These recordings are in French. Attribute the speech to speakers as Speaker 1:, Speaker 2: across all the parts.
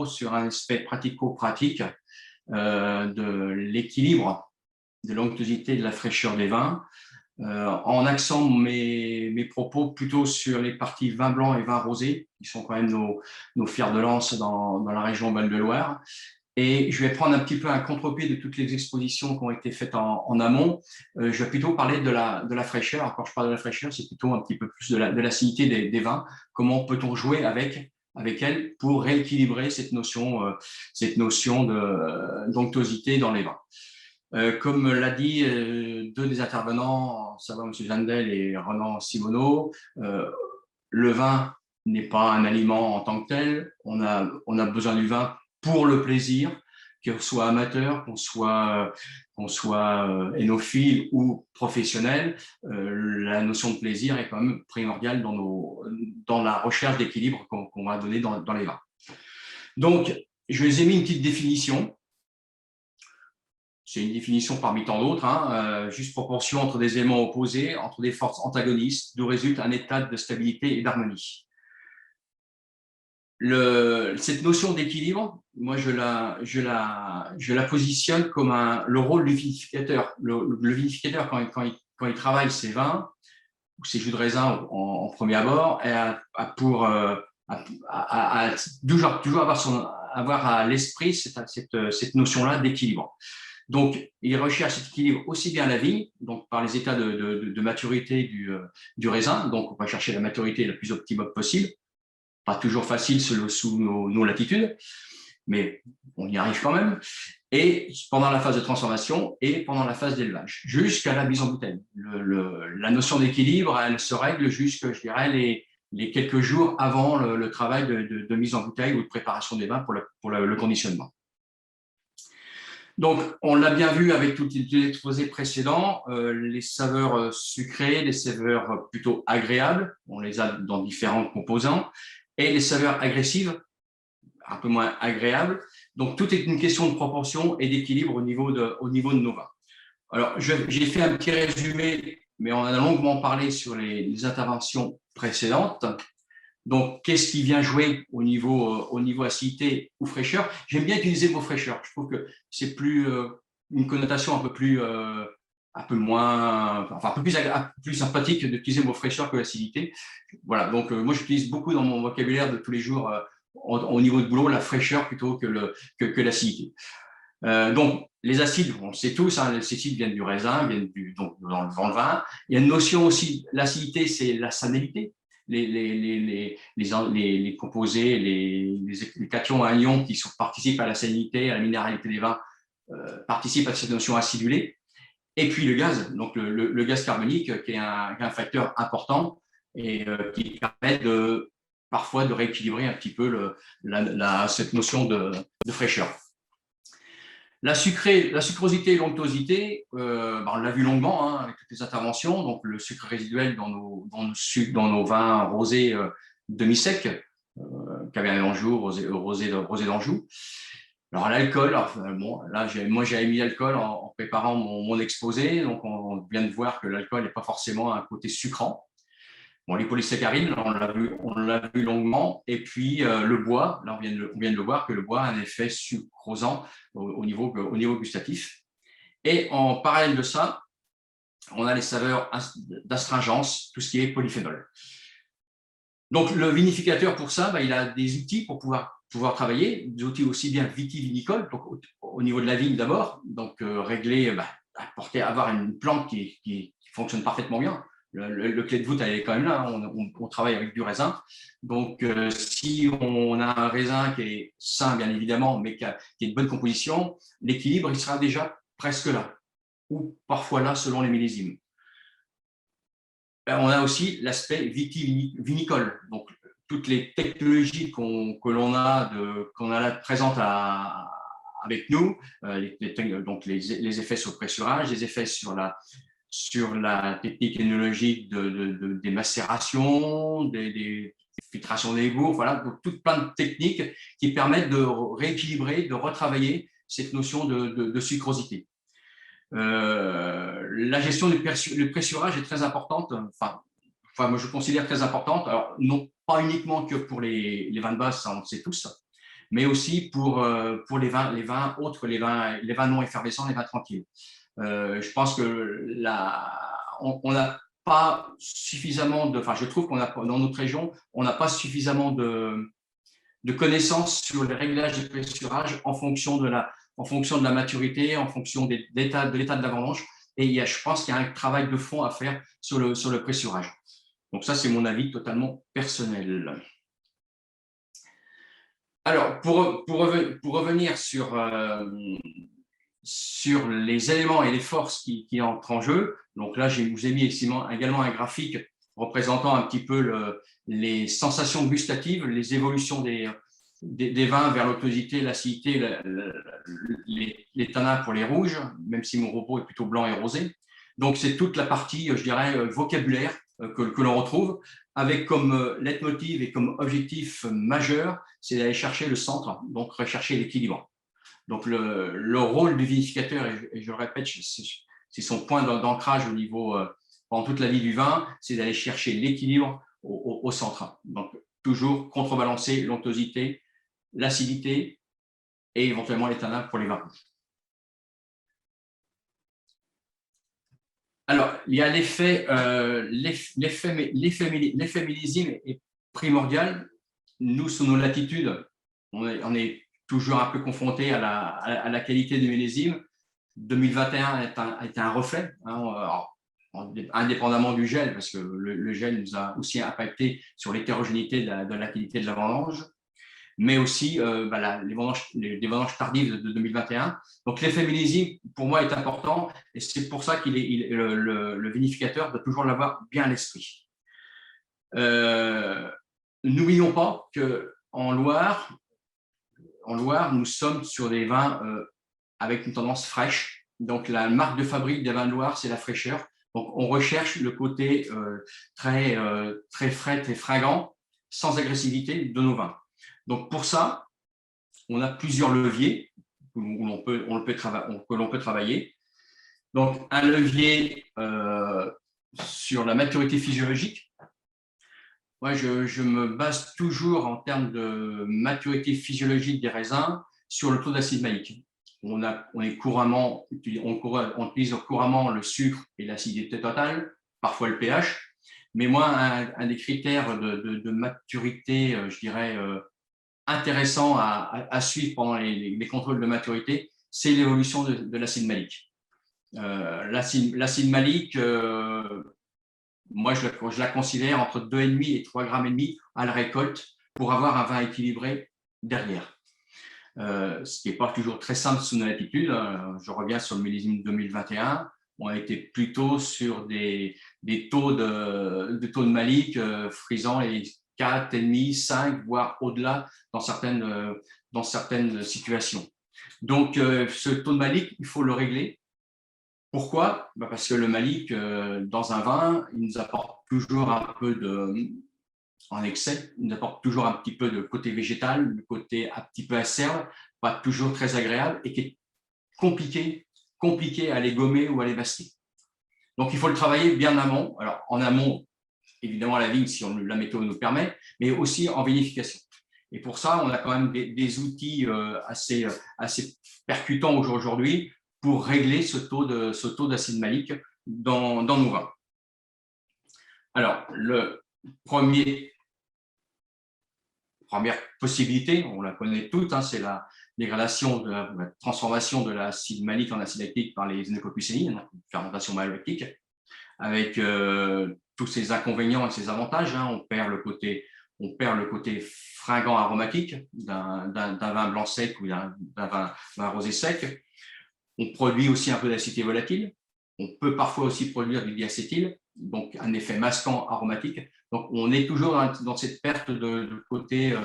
Speaker 1: plutôt sur un aspect pratico-pratique de l'équilibre, de l'onctuosité, de la fraîcheur des vins, en axant mes propos plutôt sur les parties vin blanc et vin rosé, qui sont quand même nos fers de lance dans la région Val-de-Loire. Et je vais prendre un petit peu un contre-pied de toutes les expositions qui ont été faites en amont. Je vais plutôt parler de la fraîcheur. Quand je parle de la fraîcheur, c'est plutôt un petit peu plus de l'acidité des vins. Comment peut-on jouer avec elle pour rééquilibrer cette notion d'onctuosité dans les vins. Comme l'a dit deux des intervenants, à savoir M. Jandel et Ronan Simoneau, le vin n'est pas un aliment en tant que tel. On a besoin du vin pour le plaisir, qu'on soit amateur, qu'on soit hénophile ou professionnel. La notion de plaisir est quand même primordiale dans la recherche d'équilibre qu'on va donner dans les vins. Donc, je vous ai mis une petite définition. C'est une définition parmi tant d'autres, juste proportion entre des éléments opposés, entre des forces antagonistes, d'où résulte un état de stabilité et d'harmonie. Cette notion d'équilibre, moi je la positionne comme le rôle du vinificateur. Le vinificateur, quand il travaille ses vins ou ses jus de raisin en premier abord, toujours avoir à l'esprit cette notion-là d'équilibre. Donc, il recherche cet équilibre aussi bien à la vigne, donc par les états de maturité du raisin. Donc, on va chercher la maturité la plus optimum possible. Pas toujours facile sous nos latitudes, mais on y arrive quand même. Et pendant la phase de transformation et pendant la phase d'élevage, jusqu'à la mise en bouteille. La notion d'équilibre, elle se règle jusqu'à, je dirais, les quelques jours avant le travail de mise en bouteille ou de préparation des vins pour le conditionnement. Donc, on l'a bien vu avec tous les exposés précédents, les saveurs sucrées, les saveurs plutôt agréables, on les a dans différents composants, et les saveurs agressives, un peu moins agréables. Donc, tout est une question de proportion et d'équilibre au niveau de nos vins. Alors, j'ai fait un petit résumé, mais on a longuement parlé sur les interventions précédentes. Donc, qu'est-ce qui vient jouer au niveau acidité ou fraîcheur? J'aime bien utiliser le mot fraîcheur. Je trouve que c'est une connotation un peu plus sympathique d'utiliser le mot fraîcheur que l'acidité. Voilà. Donc, moi, j'utilise beaucoup dans mon vocabulaire de tous les jours au niveau de boulot la fraîcheur plutôt que l'acidité. Donc, les acides, on le sait tous, les acides viennent du raisin, viennent dans le vin. Il y a une notion aussi, l'acidité, c'est la salinité. Les composés, les cations anions qui participent à la salinité, à la minéralité des vins, participent à cette notion acidulée. Et puis le gaz, donc le gaz carbonique, qui est un facteur important et qui permet parfois de rééquilibrer un petit peu cette notion de fraîcheur. La sucrosité et l'onctuosité, on l'a vu longuement avec toutes les interventions. Donc, le sucre résiduel dans nos vins rosés demi-secs, Cabernet d'Anjou, rosé d'Anjou. Alors, l'alcool, là, moi, j'avais mis l'alcool en préparant mon exposé. Donc, on vient de voir que l'alcool n'est pas forcément un côté sucrant. Bon, les polysaccharides, on l'a vu longuement. Et puis, le bois, là, on vient de le voir, que le bois a un effet sucrosant au niveau gustatif. Et en parallèle de ça, on a les saveurs d'astringence, tout ce qui est polyphénol. Donc, le vinificateur, pour ça, il a des outils pour pouvoir travailler, des outils aussi bien vitivinicoles, donc au niveau de la vigne d'abord, donc régler, avoir une plante qui fonctionne parfaitement bien. Le clé de voûte, elle est quand même là. On travaille avec du raisin. Donc, si on a un raisin qui est sain, bien évidemment, mais qui a une bonne composition, l'équilibre, il sera déjà presque là, ou parfois là, selon les millésimes. On a aussi l'aspect vitivinicole. Donc, toutes les technologies que l'on a là présentes avec nous, donc les effets sur le pressurage, les effets sur la technique énologique des macérations, des filtrations des bourgs, voilà, donc tout plein de techniques qui permettent de rééquilibrer, de retravailler cette notion de sucrosité. La gestion du pressurage est très importante, enfin moi je considère très importante, alors non pas uniquement que pour les vins de base, ça on le sait tous, mais aussi pour les vins autres, les vins non effervescents, les vins tranquilles. Je pense que on n'a pas suffisamment enfin, je trouve qu'on a dans notre région, on n'a pas suffisamment de connaissances sur les réglages de pressurage en fonction de la maturité, en fonction de l'état de la vendange. Et je pense qu'il y a un travail de fond à faire sur le pressurage. Donc ça, c'est mon avis totalement personnel. Alors, pour revenir sur les éléments et les forces qui entrent en jeu, donc là, je vous ai mis également un graphique représentant un petit peu les sensations gustatives, les évolutions des vins vers l'octosité, l'acidité, les tanins pour les rouges, même si mon repos est plutôt blanc et rosé. Donc, c'est toute la partie, je dirais, vocabulaire que l'on retrouve, avec comme leitmotiv et comme objectif majeur, c'est d'aller chercher le centre, donc rechercher l'équilibre. Donc, le rôle du vinificateur, et je le répète, c'est son point d'ancrage au niveau, pendant toute la vie du vin, c'est d'aller chercher l'équilibre au centre. Donc, toujours contrebalancer l'onctuosité, l'acidité et éventuellement les tanins pour les vins rouges. Alors, il y a l'effet millésime est primordial. Nous, sous nos latitudes, on est toujours un peu confronté à la qualité du millésime. 2021 est un reflet, hein, indépendamment du gel, parce que le gel nous a aussi impacté sur l'hétérogénéité de la qualité de la vendange, mais aussi les vendanges tardives de 2021. Donc l'effet millésime, pour moi, est important, et c'est pour ça le vinificateur doit toujours l'avoir bien à l'esprit. N'oublions pas qu'en Loire, nous sommes sur des vins avec une tendance fraîche. Donc, la marque de fabrique des vins de Loire, c'est la fraîcheur. Donc, on recherche le côté très frais, très fringant, sans agressivité de nos vins. Donc, pour ça, on a plusieurs leviers que l'on peut travailler. Donc, un levier sur la maturité physiologique. Moi, je me base toujours en termes de maturité physiologique des raisins sur le taux d'acide malique. On utilise couramment le sucre et l'acidité totale, parfois le pH. Mais moi, un des critères de maturité, je dirais, intéressant à suivre pendant les contrôles de maturité, c'est l'évolution de l'acide malique. L'acide malique, moi, je la considère entre 2,5 et 3,5 grammes à la récolte pour avoir un vin équilibré derrière. Ce qui n'est pas toujours très simple sous nos latitudes. Je reviens sur le millésime 2021. On a été plutôt sur des taux de malique frisant les 4,5, 5, voire au-delà dans certaines situations. Donc, ce taux de malique, il faut le régler. Pourquoi ? Parce que le malique, dans un vin, il nous apporte toujours un peu en excès, il nous apporte toujours un petit peu de côté végétal, le côté un petit peu acerbe, pas toujours très agréable et qui est compliqué à les gommer ou à les masquer. Donc, il faut le travailler bien en amont. Alors, en amont, évidemment, à la vigne, si la méthode nous permet, mais aussi en vinification. Et pour ça, on a quand même des outils assez percutants aujourd'hui pour régler ce taux d'acide malique dans nos vins. Alors, première possibilité, on la connaît toutes, hein, c'est la dégradation, la transformation de l'acide malique en acide lactique par les énococcucénines, fermentation malolactique, avec tous ses inconvénients et ses avantages. Hein. On perd le côté fringant aromatique d'un vin blanc sec ou d'un vin rosé sec. On produit aussi un peu d'acidité volatile. On peut parfois aussi produire du diacétyl, donc un effet masquant aromatique. Donc, on est toujours dans cette perte de côté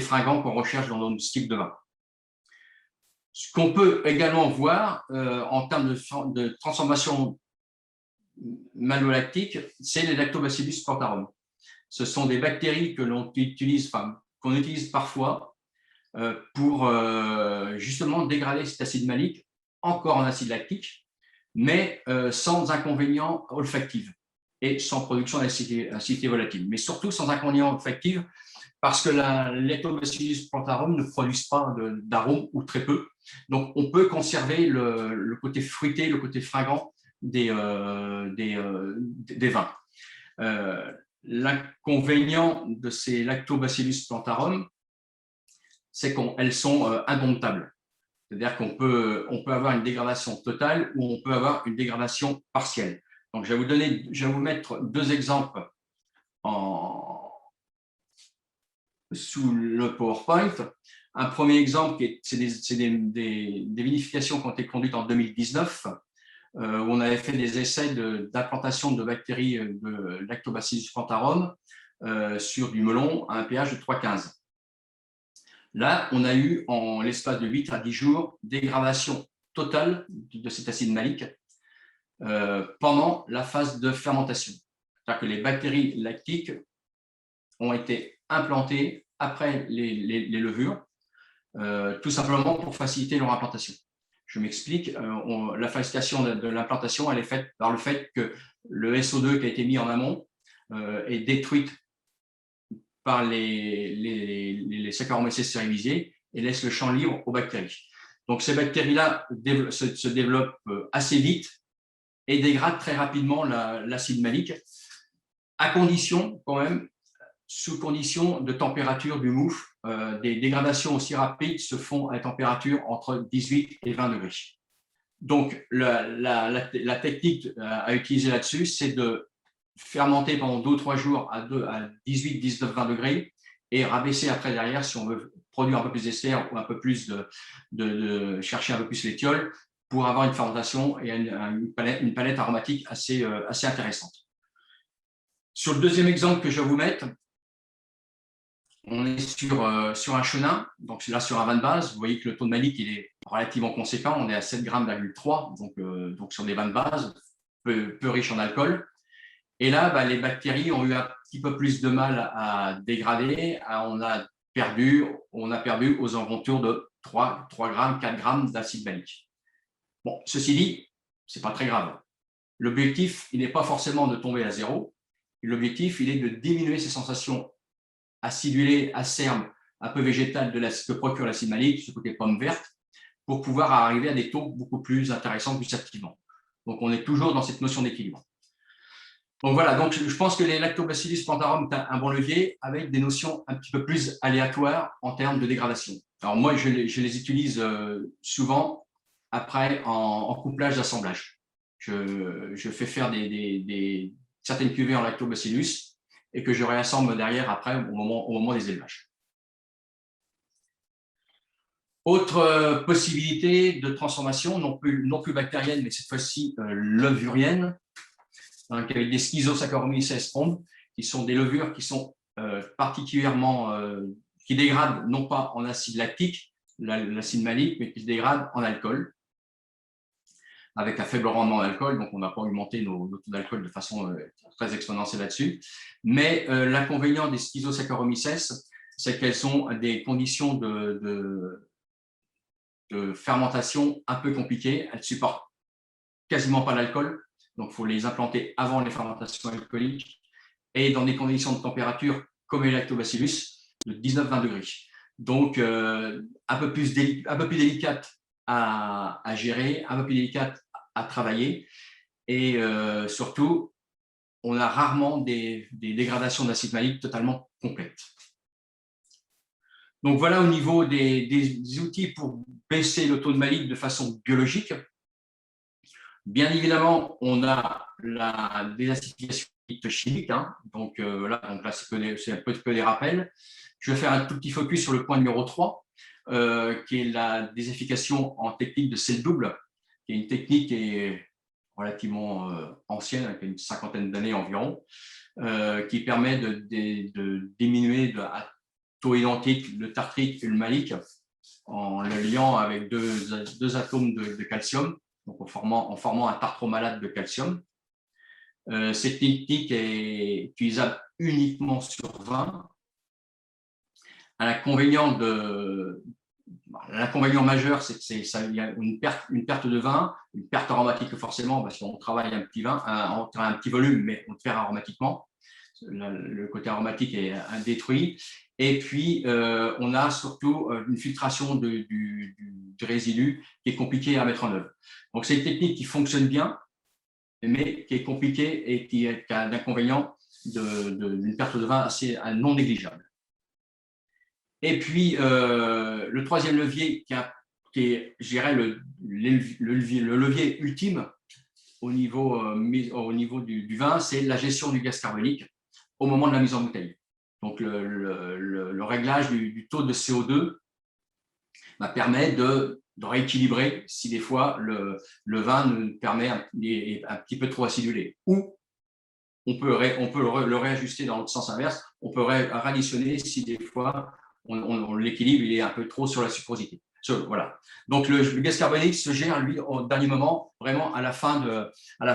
Speaker 1: fringant qu'on recherche dans notre style de vin. Ce qu'on peut également voir en termes de transformation malolactique, c'est les lactobacillus portarum. Ce sont des bactéries qu'on utilise parfois pour justement dégrader cet acide malique encore en acide lactique, mais sans inconvénient olfactif et sans production d'acidité volatile, mais surtout sans inconvénient olfactif parce que la Lactobacillus plantarum ne produit pas d'arôme ou très peu. Donc, on peut conserver le côté fruité, le côté fringant des vins. L'inconvénient de ces Lactobacillus plantarum, c'est qu'elles sont indomptables. C'est-à-dire qu'on peut avoir une dégradation totale ou on peut avoir une dégradation partielle. Donc, je vais vous mettre deux exemples sous le PowerPoint. Un premier exemple, c'est des vinifications qui ont été conduites en 2019, où on avait fait des essais d'implantation de bactéries de Lactobacillus plantarum sur du melon à un pH de 3,15. Là, on a eu, en l'espace de 8 à 10 jours, dégradation totale de cet acide malique pendant la phase de fermentation. C'est-à-dire que les bactéries lactiques ont été implantées après les levures, tout simplement pour faciliter leur implantation. Je m'explique, la facilitation de l'implantation, elle est faite par le fait que le SO2 qui a été mis en amont est détruit par les Saccharomyces cerevisiae et laisse le champ libre aux bactéries. Donc, ces bactéries-là se développent assez vite et dégradent très rapidement l'acide malique, à condition, quand même, sous condition de température du mouf. Des dégradations aussi rapides se font à température entre 18 et 20 degrés. Donc, la technique à utiliser là-dessus, c'est de fermenter pendant 2 ou 3 jours à 18, 19, 20 degrés et rabaisser après derrière si on veut produire un peu plus d'ester ou un peu plus chercher un peu plus l'éthiol pour avoir une fermentation et une palette aromatique assez intéressante. Sur le deuxième exemple que je vais vous mettre, on est sur un chenin, donc là sur un vin de base. Vous voyez que le taux de malique il est relativement conséquent, on est à 7,3 g, donc sur des vins de base, peu riches en alcool. Et là, les bactéries ont eu un petit peu plus de mal à dégrader. On a perdu aux alentours de 3 g, 4 g d'acide malique. Bon, ceci dit, ce n'est pas très grave. L'objectif, il n'est pas forcément de tomber à zéro. L'objectif, il est de diminuer ces sensations acidulées, acerbes, un peu végétales que procure l'acide malique, ce côté pomme verte, pour pouvoir arriver à des taux beaucoup plus intéressants, plus activants. Donc, on est toujours dans cette notion d'équilibre. Donc voilà, donc je pense que les Lactobacillus plantarum sont un bon levier avec des notions un petit peu plus aléatoires en termes de dégradation. Alors moi, je les utilise souvent après en couplage d'assemblage. Je fais faire certaines cuvées en Lactobacillus et que je réassemble derrière après au moment des élevages. Autre possibilité de transformation, non plus bactérienne, mais cette fois-ci levurienne, avec des Schizosaccharomyces sp, qui sont des levures qui sont particulièrement, qui dégradent non pas en acide lactique, l'acide malique, mais qui se dégradent en alcool, avec un faible rendement d'alcool, donc on n'a pas augmenté nos taux d'alcool de façon très exponentielle là-dessus. Mais l'inconvénient des Schizosaccharomyces, c'est qu'elles ont des conditions de fermentation un peu compliquées. Elles ne supportent quasiment pas l'alcool, donc il faut les implanter avant les fermentations alcooliques et dans des conditions de température comme les Lactobacillus de 19-20 degrés. Donc, un peu plus délicate à gérer, un peu plus délicate à travailler et surtout, on a rarement des dégradations d'acide malique totalement complètes. Donc, voilà au niveau des outils pour baisser le taux de malique de façon biologique. Bien évidemment, on a la désacidification chimique, donc là c'est un peu que des rappels. Je vais faire un tout petit focus sur le point numéro 3, qui est la désacidification en technique de sel double, qui est une technique qui est relativement ancienne, avec une cinquantaine d'années environ, qui permet de diminuer à taux identique le tartrique et le malique en le liant avec deux atomes de calcium, donc en formant un tartromalate de calcium. Cette technique est utilisable uniquement sur vin. L'inconvénient majeur, c'est qu'il y a une perte de vin, une perte aromatique forcément, parce qu'on travaille un petit volume, mais on le fait aromatiquement. le côté aromatique est détruit. Et puis, on a surtout une filtration du résidu qui est compliquée à mettre en œuvre. Donc, c'est une technique qui fonctionne bien, mais qui est compliquée et qui a un inconvénient d'une perte de vin assez non négligeable. Et puis, le troisième levier qui est, je dirais, le levier ultime au niveau du vin, c'est la gestion du gaz carbonique au moment de la mise en bouteille. Donc, le réglage du taux de CO2 permet de rééquilibrer si des fois le vin est un petit peu trop acidulé. Ou on peut le réajuster dans le sens inverse, on peut radditionner si des fois l'équilibre il est un peu trop sur la sucrosité. Voilà. Donc le gaz carbonique se gère lui au dernier moment, vraiment à la fin, la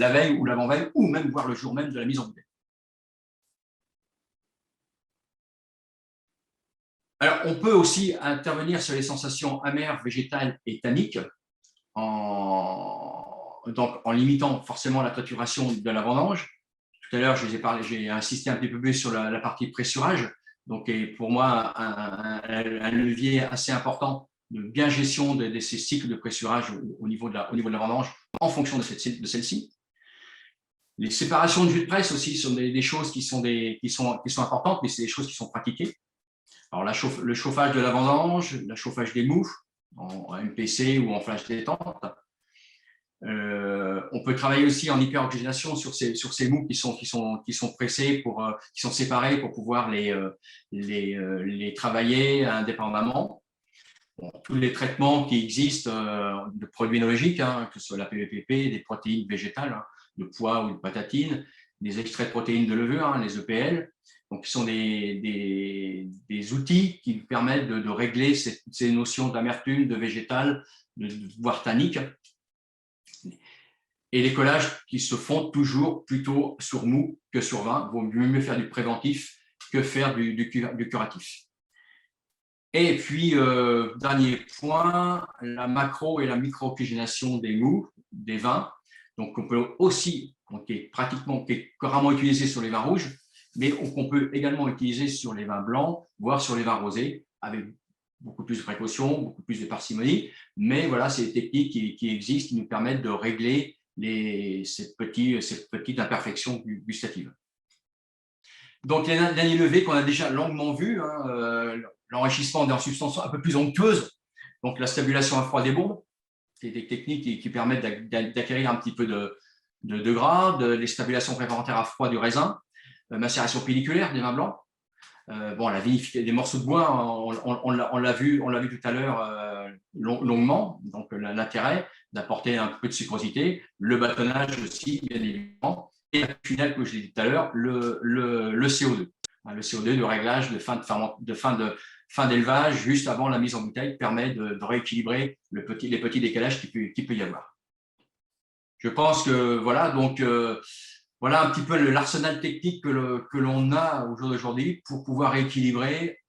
Speaker 1: veille ou l'avant-veille, ou même voire le jour même de la mise en bouteille. Alors, on peut aussi intervenir sur les sensations amères, végétales et tanniques en limitant forcément la trituration de la vendange. Tout à l'heure, j'ai insisté un petit peu plus sur la partie pressurage. Donc, pour moi, un levier assez important de bien gestion de ces cycles de pressurage au niveau de la vendange en fonction de celle-ci. Les séparations de jus de presse aussi sont des choses qui sont importantes, mais c'est des choses qui sont pratiquées. Alors, le chauffage de la vendange, le chauffage des mous en MPC ou en flash détente. On peut travailler aussi en hyperoxygénation sur ces mous qui sont pressés qui sont séparés pour pouvoir les travailler indépendamment. Bon, tous les traitements qui existent de produits énologiques, que ce soit la PVPP, des protéines végétales, de pois ou de patatine, des extraits de protéines de levure, les EPL. Donc, qui sont des outils qui permettent de régler ces notions d'amertume, de végétal, voire tannique. Et les collages qui se font toujours plutôt sur mou que sur vin. Il vaut mieux faire du préventif que faire du curatif. Et puis, dernier point, la macro et la micro-oxygénation des mous, des vins. Donc, on peut aussi, qui est couramment utilisé sur les vins rouges, mais qu'on peut également utiliser sur les vins blancs, voire sur les vins rosés, avec beaucoup plus de précautions, beaucoup plus de parcimonie. Mais voilà, c'est des techniques qui existent, qui nous permettent de régler ces petites imperfections gustatives. Donc, les derniers levés qu'on a déjà longuement vus, l'enrichissement en substances un peu plus onctueuses, donc la stabulation à froid des bombes, c'est des techniques qui permettent d'acquérir un petit peu de gras, les stabulations préparatoires à froid du raisin, macération pelliculaire des vins blancs. La vinification des morceaux de bois, on l'a vu tout à l'heure longuement, donc l'intérêt d'apporter un peu de sucrosité, le bâtonnage aussi, bien évidemment, et la finale, comme je l'ai dit tout à l'heure, le CO2. Le CO2 de réglage de fin d'élevage juste avant la mise en bouteille permet de rééquilibrer les petits décalages qu'il peut y avoir. Je pense que voilà, donc voilà un petit peu l'arsenal technique que l'on a au jour d'aujourd'hui pour pouvoir rééquilibrer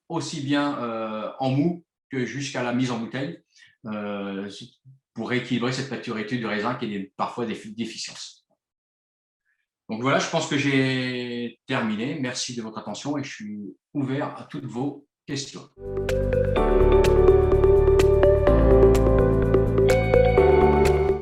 Speaker 1: aussi bien en mou que jusqu'à la mise en bouteille pour rééquilibrer cette maturité du raisin qui est parfois des déficiences. Donc voilà, je pense que j'ai terminé. Merci de votre attention et je suis ouvert à toutes vos questions.